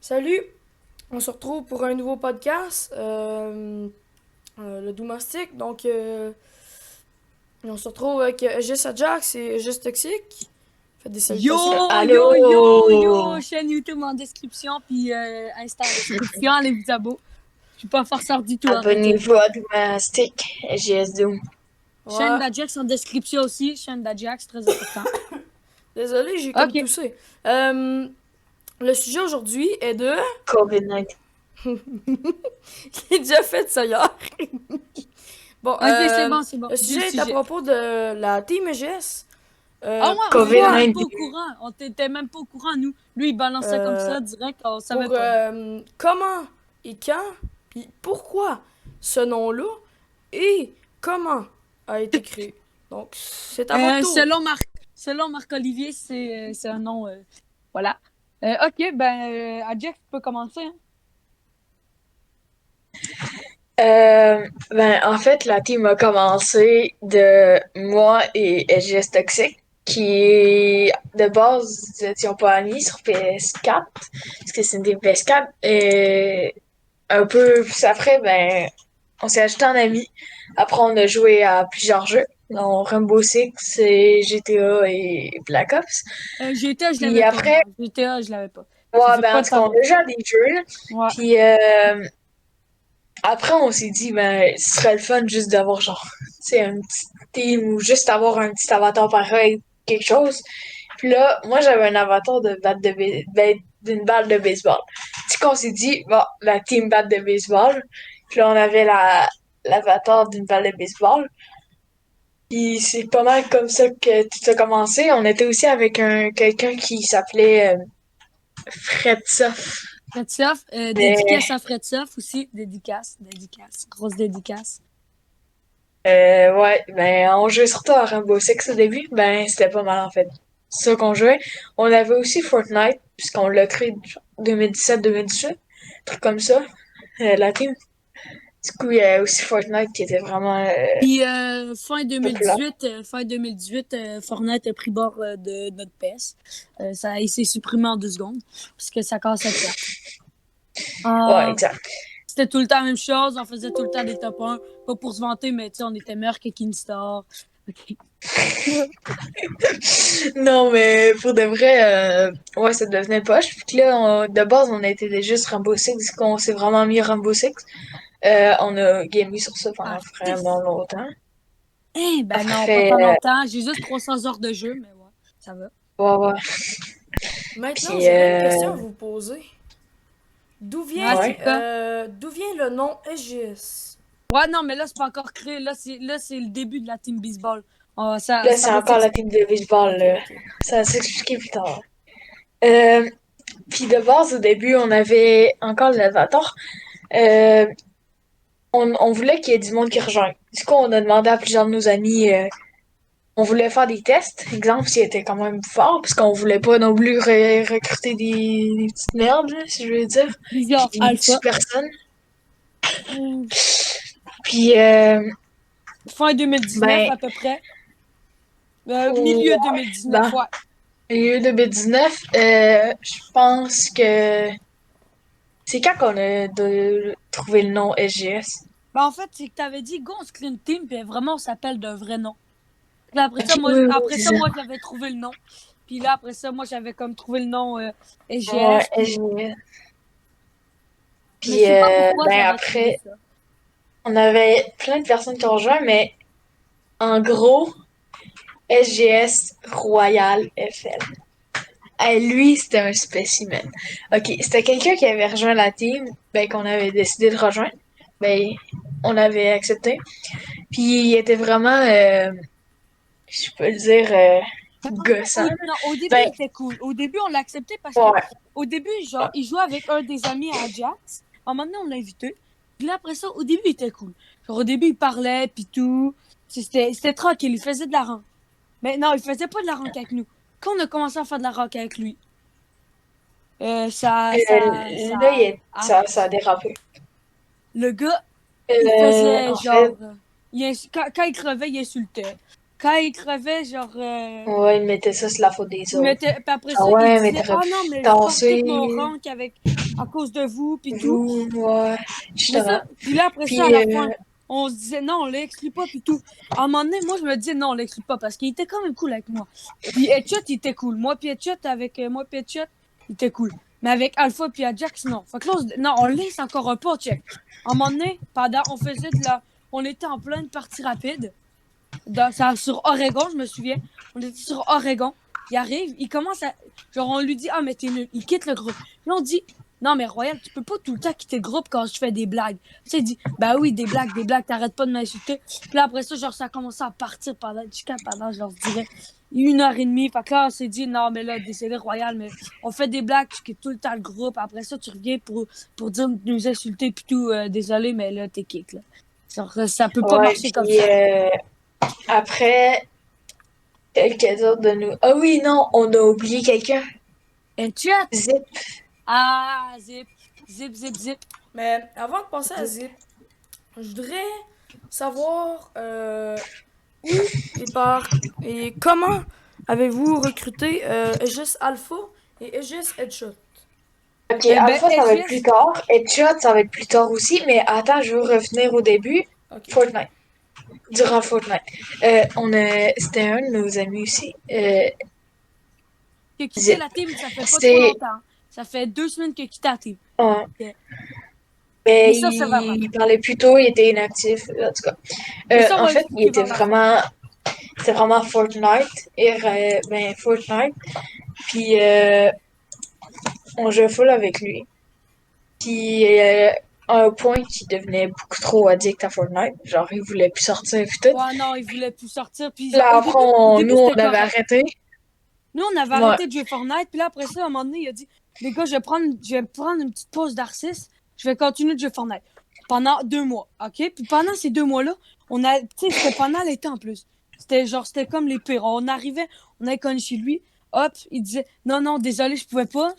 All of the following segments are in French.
Salut, on se retrouve pour un nouveau podcast, le Domestique. On se retrouve avec Gis Ajax et Gis Toxique. Faites des Yo, salutations. yo, yo, yo, Allô? chaîne YouTube en description, puis Insta en description, allez vous abonner. Je suis pas forceur du tout, arrêtez. Abonnez-vous à Domestic GS Doom. Chaîne Ouais, d'Ajax en description aussi, chaîne d'Ajax, très important. désolé, j'ai comme Ok. toussé. Le sujet aujourd'hui est de... COVID-19. J'ai déjà fait ça hier. Bon, Ok, c'est bon, c'est bon. le Dis le sujet est à sujet. propos de la Team EGS. Ah ouais, on était Pourquoi? même pas au COVID-19. courant. On était même pas au courant, nous. Lui, il balançait comme Euh, ça, direct, on savait pour pas. comment et quand, puis pourquoi ce nom-là et comment a été créé. Donc, c'est à votre tour. Selon Marc-Olivier, c'est un nom. Voilà. Ok, Ajax, tu peux commencer, hein? En fait, la team a commencé de moi et SGS Toxic, qui, de base, nous étions pas amis sur PS4, parce que c'est une team PS4, et un peu plus après, on s'est ajouté en amis. Après, on a joué à plusieurs jeux, dont Rainbow Six, et GTA et Black Ops. GTA, je Puis l'avais pas, après, moi. GTA, je l'avais pas. Ça ouais, fait en pas tout cas, tant on a longtemps. joué à des jeux, là. Ouais. Puis après, on s'est dit, ce serait le fun juste d'avoir genre, tu sais, un petit team ou juste avoir un petit avatar pareil, quelque chose. Puis là, moi, j'avais un avatar de d'une balle de baseball. Du coup, on s'est dit, bon, la team batte de baseball. Puis là, on avait l'avatar d'une balle de baseball. Puis c'est pas mal comme ça que tout a commencé. On était aussi avec quelqu'un qui s'appelait Fred Soff. Fredsoff, Mais dédicace à Fredsoff aussi. Dédicace. Grosse dédicace. ouais, on jouait surtout à Rainbow Six au début. C'était pas mal en fait. C'est ça qu'on jouait. On avait aussi Fortnite, puisqu'on l'a créé 2017-2018. Truc comme ça, la team. Du coup, il y a aussi Fortnite qui était vraiment Puis populaire. fin 2018, Fortnite a pris bord de notre PS. Il s'est supprimé en 2 secondes parce que ça cassait de perte. Ouais, Euh, exact. C'était tout le temps la même chose. On faisait tout le temps des top 1. Pas pour se vanter, mais tu sais, on était meilleurs que Kingstar. Ok. Non, mais pour de vrai, ouais, ça devenait poche. Puis que là, de base, on était juste Rainbow Six. Quand on s'est vraiment mis Rainbow Six, on a gamé sur ça pendant vraiment Artif. longtemps. Ben non, pas Après, tant longtemps. J'ai juste 300 heures de jeu, mais ouais, ça va. ouais, ouais. Maintenant, Puis, j'aurais une question à vous poser. Ouais, c'est ouais. quoi? D'où vient le nom EGS? Ouais, non, mais là, c'est pas encore créé. Là, c'est le début de la team baseball. Là, Ça c'est va encore la s'expliquer. team de baseball, Ok, là. ok. Ça va s'expliquer plus tard. Euh, Puis de base, au début, on avait encore l'avatar. Euh, on voulait qu'il y ait du monde qui rejoigne. Du coup, on a demandé à plusieurs de nos amis, on voulait faire des tests, exemple, s'il était quand même fort, parce qu'on voulait pas non plus recruter des petites merdes, là, si je veux dire, puis Plusieurs qui tuent alpha. personne. Hmm. Puis, Fin 2019 ben, à peu près. ouais, Milieu 2019, ouais. milieu 2019, je pense que c'est quand qu'on a trouvé le nom SGS. En fait, c'est que t'avais dit, go, on se crée une team, puis vraiment, on s'appelle d'un vrai nom. Puis là, Ok, oui, oui, après c'est ça, ça. moi, j'avais trouvé le nom. Puis là, après ça, moi, j'avais comme trouvé le nom Ouais, SGS, puis... SGS. Mais Puis je sais pas pourquoi j'avais trouvé après, ça. on avait plein de personnes qui ont rejoint, mais en gros, SGS Royal FL. Lui, c'était un spécimen. Ok, c'était quelqu'un qui avait rejoint la team, qu'on avait décidé de rejoindre. Ben, on avait accepté. Puis il était vraiment, je peux le dire, gossant. Non, au début, Ben, il était cool. Au début, on l'a accepté parce que, ouais. au début, genre, il jouait avec un des amis à Ajax. À un moment donné, on l'a invité. Puis là, après ça, au début, il était cool. Genre, au début, il parlait, puis tout. C'était tranquille, il faisait de la rank. Mais non, il faisait pas de la rank avec nous. Quand on a commencé à faire de la rank avec lui, Là, ça a arrête. dérapé. Le gars, il faisait En fait, genre, quand il crevait, il insultait. quand il crevait, genre, Ouais, il mettait ça sur la faute des il autres. mettait, puis après Ah ça, il ouais, mais disait, t'aurais ah pu non, mais je porte tout tasser mon rank à cause de vous, puis tout. vous, ouais, Mais justement. ça, puis là, après ça, à Puis, la fin, on se disait, non, on l'exclut pas, puis tout. À un moment donné, moi, je me disais, non, on l'exclut pas, parce qu'il était quand même cool avec moi. Puis Headshot, il était cool. Moi, puis Headshot, moi, puis Headshot, il était cool. Mais avec Alpha puis Ajax, non. Fait que là, non, on laisse encore un peu, on check. À un moment donné, on était en pleine partie rapide. Sur Oregon, je me souviens. On était sur Oregon. Il arrive, il commence à. Genre, on lui dit, ah, mais t'es nul. Il quitte le groupe. Là, on dit, non, mais Royal, tu peux pas tout le temps quitter le groupe quand je fais des blagues. Tu sais, il dit, bah oui, des blagues, t'arrêtes pas de m'insulter. Puis là, après ça, genre, ça a commencé à partir pendant, genre, je dirais, 1 heure et demie. Fait que là, on s'est dit, non, mais là, décédé Royal, mais on fait des blagues, tu quittes tout le temps le groupe. Après ça, tu reviens pour dire, nous insulter, puis tout, désolé, mais là, t'es kick, là. Genre, ça peut pas ouais, marcher comme puis ça. après, quelques autres de nous. Ah oui, non, on a oublié quelqu'un. Un chat. Zip. Ah, zip, zip, zip, zip. Mais avant de passer à Zip, je voudrais savoir où et par et comment avez-vous recruté Aegis Alpha et Aegis Headshot? Ok, Ben, Alpha, ça va être plus SGS, tard. Headshot, ça va être plus tard aussi. Mais attends, je veux revenir au début. Ok. Fortnite. Durant Fortnite. C'était un de nos amis aussi. qui a quitté Zip. la team, ça fait pas trop C'est. longtemps. Ça fait 2 semaines qu'il a quitté la team. Ouais. Ok. Mais Mais ça, c'est vraiment. il parlait plus tôt, il était inactif. En tout cas. Mais ça, on En va fait, il expliquer était vers la fin. vraiment. C'était vraiment Fortnite. Ben, Fortnite. Puis, on jouait full avec lui. Puis, à un point qu'il devenait beaucoup trop addict à Fortnite. Genre, il voulait plus sortir et tout. Ouais, non, il voulait plus sortir. Puis genre, Là, après, au début, nous, on c'était avait correct. arrêté. Nous, on avait Ouais. arrêté de jouer Fortnite. Puis là, après ça, à un moment donné, il a dit, les gars, je vais prendre une petite pause d'Arcis. Je vais continuer de jouer Fortnite. Pendant 2 mois, OK? Puis pendant ces 2 mois-là, tu sais, c'était pendant l'été en plus. C'était comme les pires. On arrivait, on allait connu chez lui. Hop, il disait, non, non, désolé, je peux pas.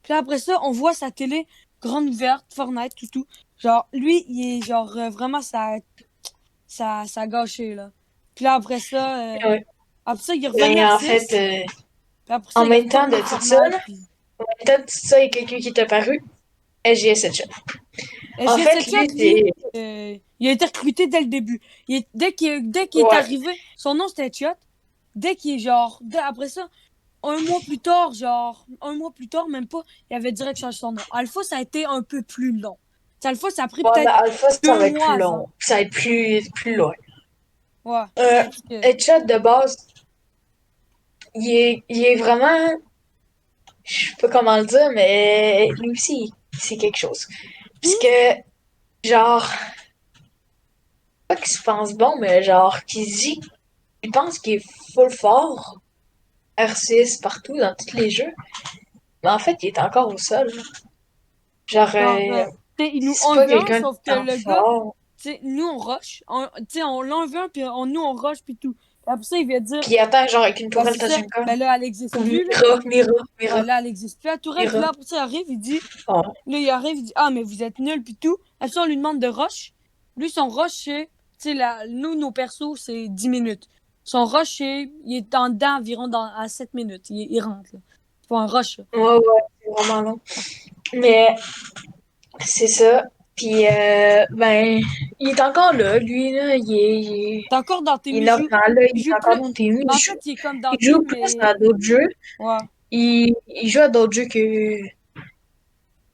Puis là, après ça, on voit sa télé grande ouverte, Fortnite, tout. Genre, lui, il est genre, vraiment, ça a gâché, là. Puis là, Ouais. après ça, il est revenu Mais à en 6. fait, Puis après en ça, il est même temps de retourné à tout ça, Fortnite. Puis... peut-être tout ça, il y a quelqu'un qui t'a paru. SGS Headshot. En fait, SG7 lui, lui, c'est. il a été recruté dès le début. Dès qu'il est Ouais. arrivé, son nom c'était Chot. Après ça, un mois plus tard, même pas, il avait direct changé son nom. Alpha, ça a été un peu plus long. Alpha, ça a pris Ouais, mais peut-être Alpha, ça deux va être mois plus avant. long. Ça va être plus loin. Ouais, Euh, parce que... Headshot, de base, il est vraiment. Je sais pas comment le dire, mais lui aussi, c'est quelque chose. Parce Hmm? que, genre, pas qu'il se pense bon, mais genre, il pense qu'il est full fort. R6 partout, dans tous les jeux. Mais en fait, il est encore au sol. Genre, Genre, tu sais, il nous c'est pas 1v1, quelqu'un de sauf que tant le gars, fort. tu sais, nous on rush. Tu sais, on l'en1v1, puis nous on rush, puis tout. Puis après ça, il vient dire, Puis il attend, genre, avec une bah tourelle c'est ça, Tachinka. ben là, elle existe plus, là. Mira, Mira, Ouais, Mira, là, elle existe plus, la tourelle. Puis Mira. là, après ça, il arrive, il dit, Oh. là, il arrive, il dit, ah, mais vous êtes nuls, puis tout. Après ça, on lui demande de rush. Lui, son rush, c'est, tu sais, nous, nos persos, c'est 10 minutes. Son rush, il est en dedans environ à 7 minutes. Il rentre, là. C'est pas un rush, là. Ouais, ouais, c'est vraiment long. Mais c'est ça. Puis, ben, il est encore là, lui, là. T'es encore dans tes Il est mijoux. normal, là. Il Il est joue encore plus. dans tes Mais en fait, il est comme dans il joue team, plus mais. à d'autres jeux. Ouais. Il joue à d'autres jeux que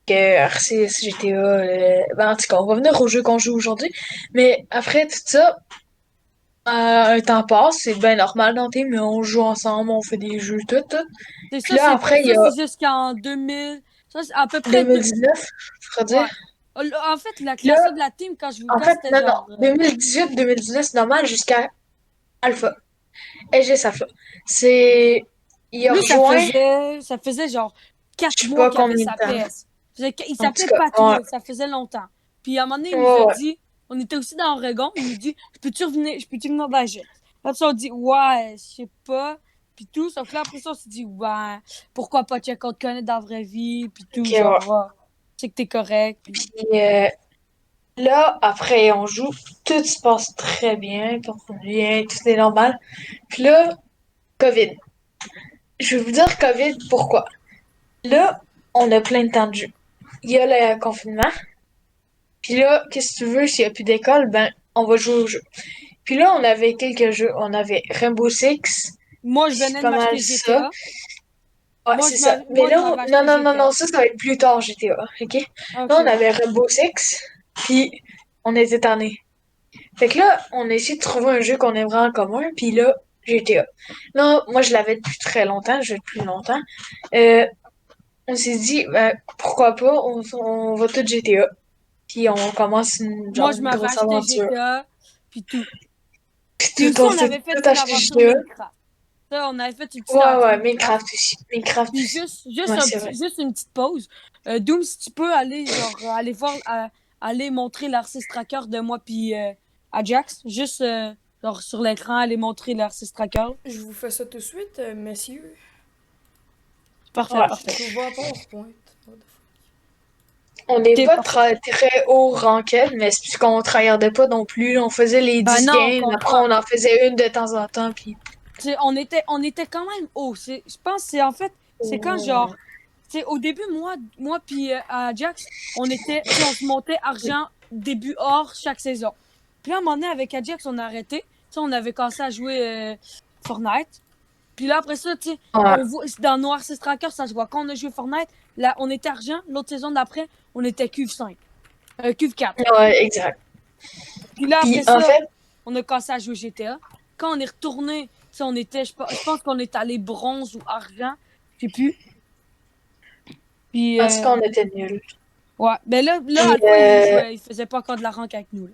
R6, GTA. Ben, en tout cas, on va venir aux jeux qu'on joue aujourd'hui. Mais après tout ça, un temps passe, c'est bien normal dans team, mais on joue ensemble, on fait des jeux, tout. C'est Puis ça, là, après, il y ça, a c'est jusqu'en 2000. Ça, c'est à peu près. 2019, je ferais Ouais. dire. En fait, la Puis là, classe A de la team, quand je vous le en casse, fait, c'était non, non. genre. 2018-2019, c'est normal jusqu'à Alpha. SGS Alpha. C'est. Il a Lui, rejoint, ça faisait genre 4 je sais mois pas qu'il avait combien de sa temps. PS. Il En tout s'appelait cas, ouais. Patouille, ça faisait longtemps. Puis à un moment donné, il nous a Ouais, dit, on était aussi dans Oregon, il nous dit, je peux-tu venir dans la jet? Après ça, on dit, ouais, je sais pas, puis tout. Sauf que là, après ça, on s'est dit, ouais, pourquoi pas check, on te connaît dans la vraie vie, puis ok, tout, ouais. genre, ouais, c'est que t'es correct. Puis... Puis, Là, après, on joue, tout se passe très bien, tout est normal. Puis là, COVID. Je vais vous dire COVID, pourquoi? Là, on a plein de temps de jeu. Il y a le confinement. Puis là, qu'est-ce que tu veux, s'il n'y a plus d'école, ben, on va jouer au jeu. Puis là, on avait quelques jeux. On avait Rainbow Six. Moi, je C'est venais de pas mal m'acheter ça. GTA. Ouais, c'est ça. Mais Moi, je là, m'avais non, acheté non, non, non, GTA. ça va être plus tard, GTA, ok? Ok, Là, on ouais. avait Rainbow Six, puis on était tannés. Fait que là, on a essayé de trouver un jeu qu'on aimerait en commun, puis là, GTA. Là, moi, je l'avais depuis très longtemps, je l'ai depuis longtemps. Euh, on s'est dit, ben, pourquoi pas, on va tout GTA. Puis on commence Moi, genre je une m'avais grosse acheté aventure. GTA, puis tout. Puis Puis aussi, tout, on on s'est avait fait tout une acheté aventure GTA. Minecraft. Ça, on avait fait une petite Ouais, aventure ouais, Minecraft. Minecraft aussi. Minecraft Puis aussi. Ouais, c'est vrai. juste une petite pause. Doom, si tu peux aller, aller voir, aller montrer l'artiste tracker de moi puis Ajax. Juste, sur l'écran, aller montrer l'artiste tracker. Je vous fais ça tout de suite, messieurs. Parfait, Ouais. parfait. J'ouvre PowerPoint. On n'est C'est pas parfait. très haut ranked, mais c'est parce qu'on tryhardait pas non plus. On faisait les Ben 10 non, au games, après on contraire. en faisait une de temps en temps, puis... On était quand même haut. Je pense que c'est en fait, c'est quand genre, c'est au début, moi puis Ajax, on se montait argent, début or chaque saison. Puis là, à un moment donné, avec Ajax, on a arrêté. On avait commencé à jouer Fortnite. Puis là, après ça, Ouais, on voit, dans Noir 6 Tracker, ça se voit. Quand on a joué Fortnite, là, on était argent. L'autre saison d'après, on était cuve 5. Cuve 4. ouais, exact. Puis là, Puis après en ça, fait, on a commencé à jouer GTA. Quand on est retourné, on était, je pense qu'on est allé bronze ou argent, je sais plus. Puis, en tout cas, on était nuls. ouais. Ben là, Puis Alpha, il jouait, il faisait pas encore de la rank avec nous, là.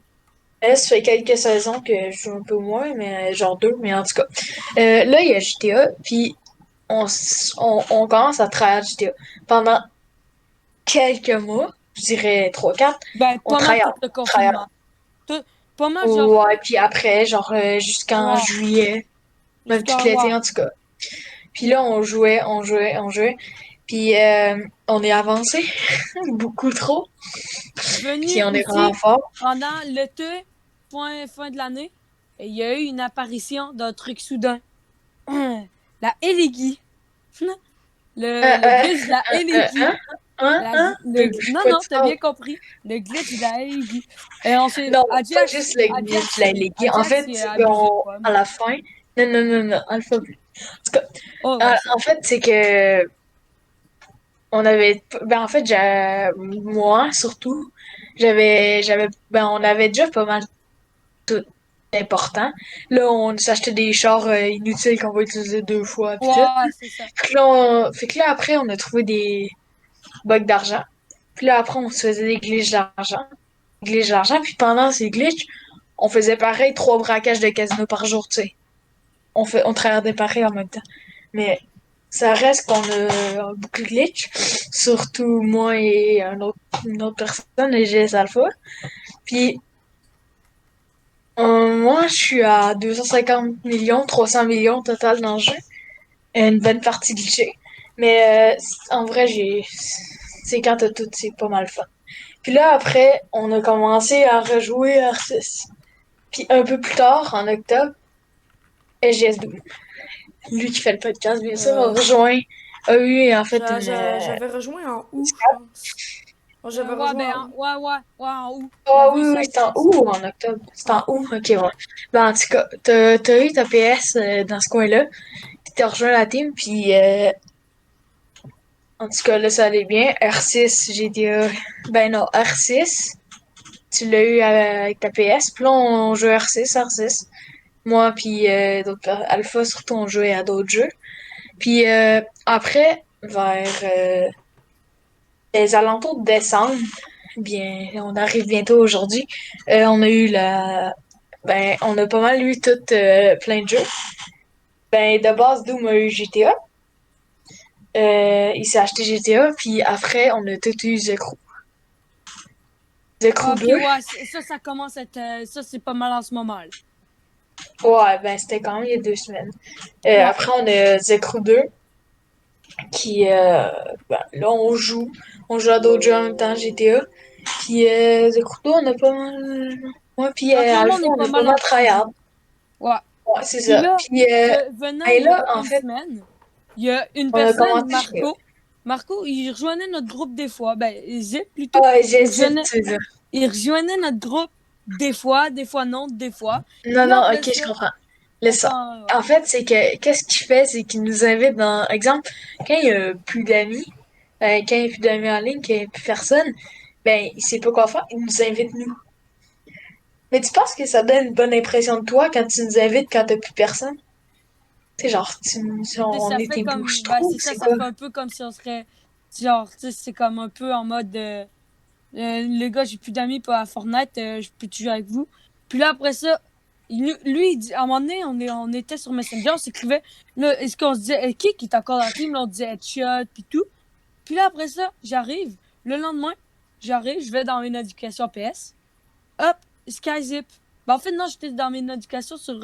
là, ça fait quelques saisons que je joue un peu moins, mais genre deux, mais en tout cas. Là, il y a GTA, puis on commence à travailler GTA. Pendant quelques mois, je dirais 3 4 Ben, on pas mal travaille. tout le confinement. Tout, pas mal, genre, Ouais, puis après, genre jusqu'en ouais, juillet, même tout jusqu'à, ouais. l'été en tout cas. Puis là, on jouait. Puis on est avancé beaucoup trop. Venu Puis on est vraiment aussi, fort. pendant l'été, fin de l'année, il y a eu une apparition d'un truc soudain. La Elegi. Le Euh, glitch de la Elegi. Non, Quoi non, tu t'as parles? bien compris. Le glitch de la Elegi. Et on s'est. Non, pas juste le glitch, Ajax, la Légui. En Ajax, fait, il c'est a abusé de quoi, à mais. la fin. Non, non, non, non, Alpha Blue. En tout cas, Oh, ouais, ça. en fait, c'est que on avait, ben en fait, moi surtout, on avait déjà pas mal tout important. Là, on s'achetait des chars inutiles qu'on va utiliser 2 fois, puis tout. Ouais, c'est ça. Fait que là, après, on a trouvé des bugs d'argent. Puis là, après, on se faisait des glitches d'argent. Puis pendant ces glitches, on faisait pareil, 3 braquages de casino par jour, tu sais. On travaillait pareil en même temps. Mais ça reste qu'on a beaucoup de glitch, surtout moi et une autre personne, les GS Alpha. Puis moi, je suis à 250 millions, 300 millions total dans le jeu. Une bonne partie glitchée. Mais en vrai, c'est quand t'as tout, c'est pas mal fun. Puis là, après, on a commencé à rejouer R6. Puis un peu plus tard, en octobre, SGS12, lui qui fait le podcast, bien sûr, Euh, a eu en fait une... J'avais rejoint en août, je pense. Moi, j'avais Ouais, rejoint en août. ouais, en août. Il y Ah avait oui, eu oui, sa c'était en PS. août ou en octobre? C'était Ouais. en août, ok, ouais. Ben, en tout cas, t'as eu ta PS dans ce coin-là, puis t'as rejoint la team, puis en tout cas, là, ça allait bien. R6, GTA... Ben non, R6, tu l'as eu avec ta PS, puis là, on joue R6. Moi, puis d'autres Alpha, surtout, on jouait à d'autres jeux. Puis après, vers les alentours de décembre, bien, on arrive bientôt aujourd'hui, on a eu on a pas mal eu tout plein de jeux. Ben, de base, Doom a eu GTA. Il s'est acheté GTA, puis après, on a tout eu The Crew. The Crew Ok, 2. ouais, ça commence à être. Ça, c'est pas mal en ce moment, là. Ouais, ben, c'était quand même il y a 2 semaines. Ouais. Après, on a The Crew 2, qui, ben, là, on joue. On joue à d'autres jeux en même temps, GTA. puis de couteau, on a pas mal. Moi, puis En ce moment, Alpha, on est on pas a pas mal en mal suivi. tryhard. Ouais. Ouais, c'est Puis ça. là, Puis venant ben il y a là, en une fait, semaine, il y a une on a personne, commencé chez Marco. Marco, il rejoignait notre groupe des fois. Ben, Zip plutôt. Ah, Il j'hésite, rejoignait, tu veux dire. il rejoignait notre groupe des fois non, des fois. Non, Puis là, non, après ok, je ça, comprends. Laisse ça. ouais. En fait, c'est que, qu'est-ce qu'il fait, c'est qu'il nous invite dans, exemple, quand il y a plus d'amis, quand il y a plus d'amis en ligne, qu'il n'y a plus personne, ben, il sait pas quoi faire, il nous invite nous. Mais tu penses que ça donne une bonne impression de toi quand tu nous invites quand t'as plus personne? Tu sais, genre, Tu sais, on ça est fait tes comme, ben, bouches-trous, c'est ça, c'est ça quoi? fait un peu comme si on serait, genre, tu sais, c'est comme un peu en mode, les gars, j'ai plus d'amis pour à Fortnite, je peux jouer avec vous. Puis là, après ça, lui, il dit, à un moment donné, on était sur Messenger, on s'écrivait, là, est-ce qu'on se disait, qui est encore dans la team? Là, on disait headshot, puis tout. Puis là, après ça, j'arrive, le lendemain, j'arrive, je vais dans mes notifications PS, hop, SkyZip. Ben, en fait, non, j'étais dans mes notifications sur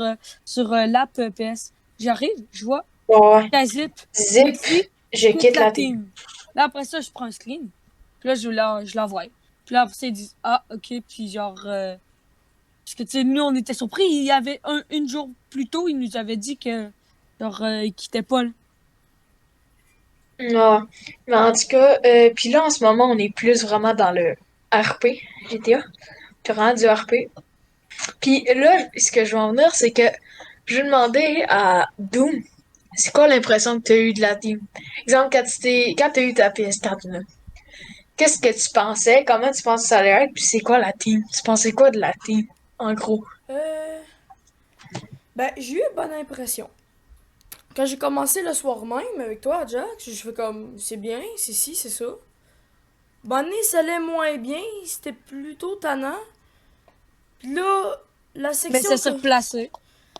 l'app PS. J'arrive, je vois, Ouais. SkyZip, il Zip, écrit, je quitte quitte la la team. team. Là, après ça, je prends un screen. Puis là, je l'envoie. Puis là, après ça, ils disent, ah, ok. Puis genre, parce que, tu sais, nous, on était surpris. Il y avait une jour plus tôt, il nous avait dit que, genre, il quittait pas, là. Ouais. Mais en tout cas, puis là, en ce moment, on est plus vraiment dans le RP, GTA. Puis vraiment du RP. Puis là, ce que je veux en venir, c'est que je vais demander à Doom, c'est quoi l'impression que tu as eu de la team? Exemple, quand tu as eu ta PS4, là, qu'est-ce que tu pensais? Comment tu penses que ça allait être? Puis c'est quoi la team? Tu pensais quoi de la team, en gros? Euh, ben, j'ai eu une bonne impression. Quand j'ai commencé le soir même avec toi, Jack, je fais comme, c'est bien, c'est ci, c'est ça. Bonne année, ça allait moins bien, c'était plutôt tannant. Puis là, la Mais ça section s'est que replacé.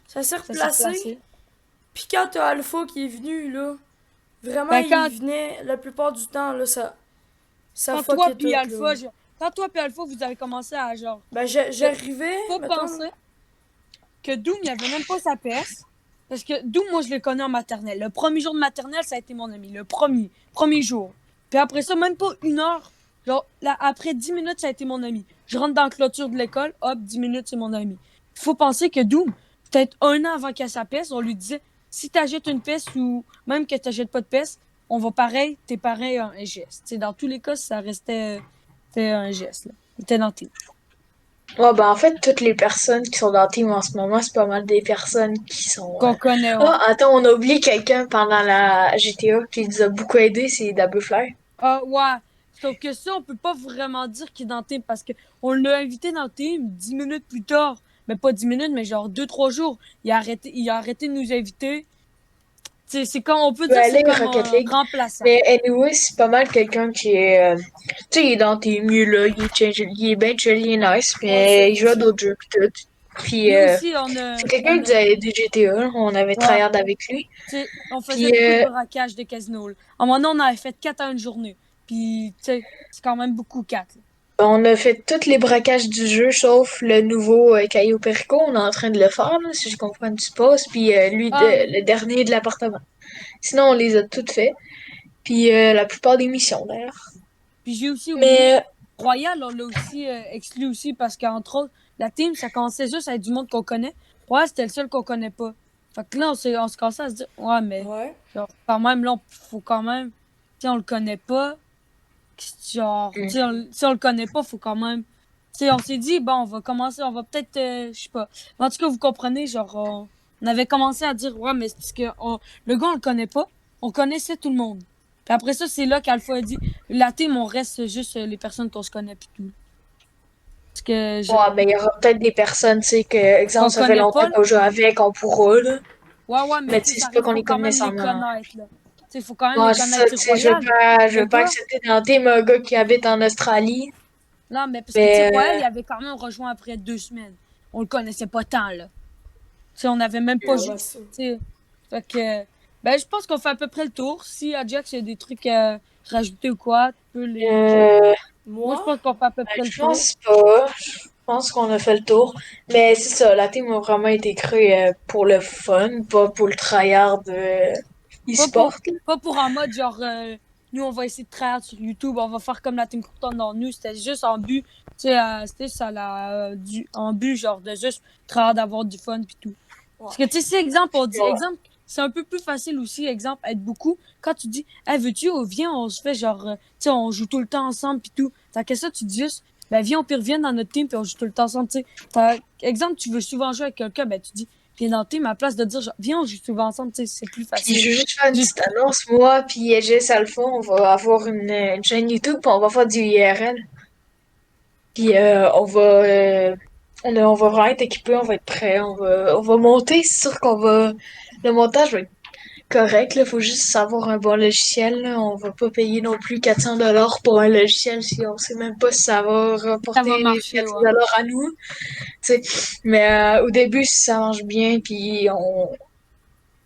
ça s'est Ça s'est replacé. replacé. Puis quand t'as Alpha qui est venu, là, vraiment, Ben, il venait la plupart du temps, là, ça quand toi fuckait puis tout, là. Alpha, quand toi puis Alpha, vous avez commencé à, genre, Ben, que, j'arrivais, faut mettons. penser que Doom, il avait même pas sa PS. Parce que Doom, moi, je le connais en maternelle. Le premier jour de maternelle, ça a été mon ami. Le premier jour. Puis après ça, même pas une heure. Genre, là, après 10 minutes, ça a été mon ami. Je rentre dans la clôture de l'école, hop, 10 minutes, c'est mon ami. Il faut penser que Doom, peut-être un an avant qu'il ait sa PS, on lui disait, si t'achètes une PS ou même que t'achètes pas de PS, on va pareil, t'es pareil un geste. T'sais, dans tous les cas, ça restait c'était un geste. Là. Il était dans tes. Ouais, ben en fait, toutes les personnes qui sont dans le team en ce moment, c'est pas mal des personnes qui sont. Qu'on connaît, ouais. Ah, attends, on a oublié quelqu'un pendant la GTA qui nous a beaucoup aidé, c'est Doublefly. Ah, ouais. Sauf que ça, on peut pas vraiment dire qu'il est dans le team parce que on l'a invité dans le team 10 minutes plus tard. Mais pas 10 minutes, mais genre 2, 3 jours. Il a arrêté de nous inviter. Tu sais, c'est comme, on peut Il peut dire que c'est aller comme Rocket un League. remplaçant. Mais anyway, c'est pas mal quelqu'un qui est. Tu sais, il est dans tes mieux là, il est bien chill, il est nice, Ouais, mais il joue à ça. d'autres jeux pis tout. Puis Nous aussi, c'est quelqu'un qui nous a aidé GTA, là. On avait ouais, tryhard avec lui. tu sais, on faisait Puis beaucoup de braquages de casino. Là. À un moment donné, on avait fait 4 à une journée. Puis, tu sais, c'est quand même beaucoup 4. on a fait tous les braquages du jeu, sauf le nouveau Caillou Perico. On est en train de le faire, là, si je comprends du passe. Puis lui, Ah, le dernier de l'appartement. Sinon, on les a toutes fait. Puis la plupart des missions, d'ailleurs. puis j'ai aussi oublié, Mais Royal, on l'a aussi exclu aussi parce qu'entre autres, la team, ça commençait juste à être du monde qu'on connaît. Royal, c'était le seul qu'on connaît pas. Fait que là, on se commençait à se dire, ouais, mais Ouais. genre, quand même, là, faut quand même, si on le connaît pas, genre, si on le connaît pas, faut quand même, tu sais, on s'est dit, bon, on va commencer, on va peut-être, je sais pas. Mais en tout cas, vous comprenez, genre, on avait commencé à dire, ouais, mais c'est parce que le gars, on le connaît pas, on connaissait tout le monde. Puis après ça, c'est là qu'Alpha a dit, la team, on reste juste les personnes qu'on se connaît puis tout. Parce que ouais, ben, il y aura peut-être des personnes, tu sais, que, qu'on exemple, ça fait connaît longtemps pas, là. qu'on joue avec, on pourra, là. Ouais, ouais, mais Mais tu tu sais, sais, ça c'est pas arrive, qu'on faut les quand connaît même les nécessairement. connaître, là. Tu sais, faut quand même Ouais, les c'est ça, connaître tu sur sais, je veux Royal. pas, je Le veux pas gars, accepter dans team un gars qui habite en Australie. non, mais parce que, tu sais, Royal, Mais, il avait quand même rejoint après 2 semaines. On le connaissait pas tant, là. Tu sais, on avait même pas Ouais, joué. ben, ça. Tu sais, fait que, ben, je pense qu'on fait à peu près le tour. Si Ajax, il y a des trucs à rajouter ou quoi, tu peux les. euh, Moi, je Moi, pense qu'on fait à peu près le je tour. pense pas. Je pense qu'on a fait le tour. Mais c'est ça, la team a vraiment été créée pour le fun, pas pour le tryhard Pas pour, e-sport. pas pour en mode genre, nous, on va essayer de travailler sur YouTube, on va faire comme la Team Crouton. Non, nous, c'était juste en but, tu sais, c'était ça, en but, genre, de juste travailler, d'avoir du fun, puis tout. Parce que, tu sais, si, exemple, on dit, Ouais. exemple, c'est un peu plus facile aussi, exemple, être beaucoup. Quand tu dis, hey, veux-tu, viens, on se fait genre, tu sais, on joue tout le temps ensemble, puis tout. Tant que ça, tu dis juste, ben, viens, on peut reviens dans notre team, puis on joue tout le temps ensemble, tu sais. Exemple, tu veux souvent jouer avec quelqu'un, ben, tu dis, viens dans le team, à la place de dire, genre, viens, on joue souvent ensemble, tu sais, c'est plus Puis facile. je veux juste faire une Juste- petite annonce. Moi, puis Jess Alpha, on va avoir une chaîne YouTube, puis on va faire du IRL. Puis on va vraiment être équipé, on va être prêt, on va monter. C'est sûr qu'on va. Le montage va être correct, là. Faut juste savoir un bon logiciel, là. On va pas payer non plus 400 $ pour un logiciel si on sait même pas si ça va Ça va rapporter les marcher, 400 ouais. à nous. Tu sais. Mais au début, si ça marche bien, puis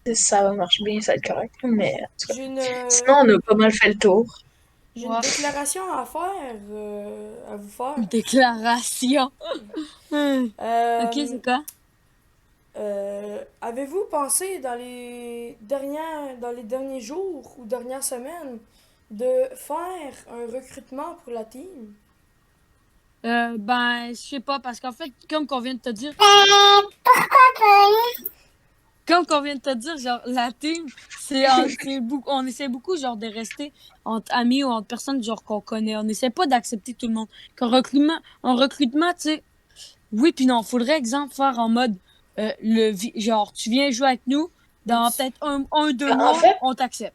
si ça va marcher bien, ça va être correct. Mais en tout cas. J'ai Sinon, on a pas mal fait le tour. j'ai une Ouais. déclaration à faire, à vous faire. Une déclaration. Ok, Euh, c'est quoi? Avez-vous pensé dans les derniers jours ou dernières semaines de faire un recrutement pour la team? Ben, je sais pas, parce qu'en fait, comme qu'on vient de te dire, genre, la team, on essaie beaucoup, genre, de rester entre amis ou entre personnes, genre, qu'on connaît. On essaie pas d'accepter tout le monde. En recrutement, tu sais, oui puis non. Faudrait, exemple, faire en mode, genre, tu viens jouer avec nous, dans peut-être deux En mois, fait, on t'accepte.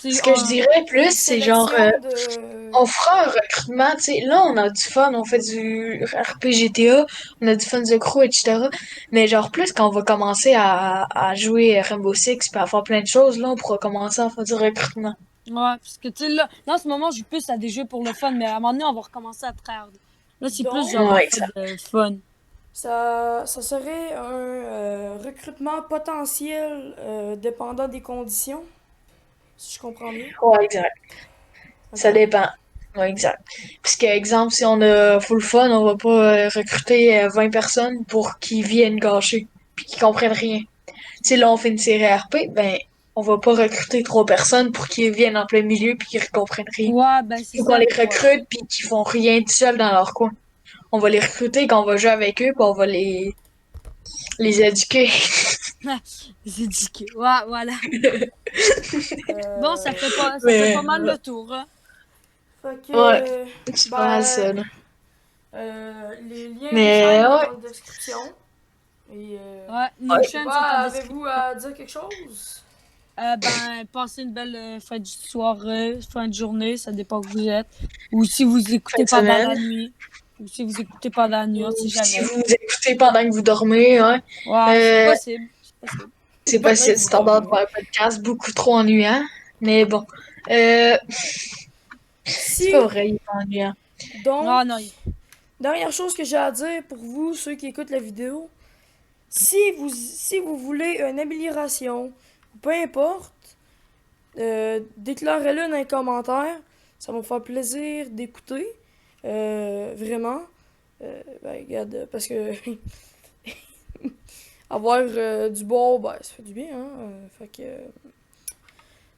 Tu ce sais, que je dirais plus, Une c'est genre, sélection de... on fera un recrutement, tu sais, là, on a du fun, on fait du RPGTA, on a du fun The Crew, etc. Mais genre, plus quand on va commencer à jouer Rainbow Six puis à faire plein de choses, là, on pourra commencer à faire du recrutement. ouais, parce que, tu sais, là, dans ce moment, je joue plus à des jeux pour le fun, mais à un moment donné, on va recommencer à tryhard. Là, c'est plus, Donc, genre, en Ouais, fait, de fun. ça serait un recrutement potentiel dépendant des conditions, si je comprends bien. ouais, exact. Ok. Ça dépend. Ouais, exact. Parce que, exemple, si on a full fun, on va pas recruter 20 personnes pour qu'ils viennent gâcher puis qu'ils comprennent rien. Si là, on fait une série RP, ben, on va pas recruter 3 personnes pour qu'ils viennent en plein milieu puis qu'ils comprennent rien. Ouais, ben, c'est Faut qu'on ça. les Ouais. recrute puis qu'ils font rien tout seuls dans leur coin. On va les recruter quand on va jouer avec eux puis on va les éduquer. C'est dit que, ouais, voilà. Bon, ça fait Mais, pas mal le tour, hein. Fait ouais, que, c'est pas mal ben, ça, là. les liens des Mais, chaînes sont ouais, dans la description. Et, Ouais, nos ouais. chaînes sont en bah, description. avez-vous à dire quelque chose? Ben, passez une belle fin de soirée, fin de journée, ça dépend où vous êtes. Ou si vous Fin écoutez de pendant semaine. la nuit. Ou si vous écoutez pendant la nuit, on Ou sait si jamais. vous écoutez pendant que vous dormez, hein. Ouais, c'est Euh, possible. C'est possible. c'est Pendant que possible, vous c'est tendance de dormez. faire un podcast beaucoup trop ennuyant. Mais bon. Euh, c'est pas Si, vrai, il est pas ennuyant. donc, Ah non, dernière chose que j'ai à dire pour vous, ceux qui écoutent la vidéo, si vous voulez une amélioration, peu importe, déclarez-le dans les commentaires. Ça va me faire plaisir d'écouter. Vraiment. Ben, regarde, parce que avoir du bon, ben, ça fait du bien, hein. Fait que,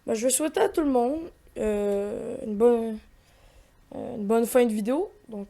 ben, je vais souhaiter à tout le monde une bonne fin de vidéo. Donc,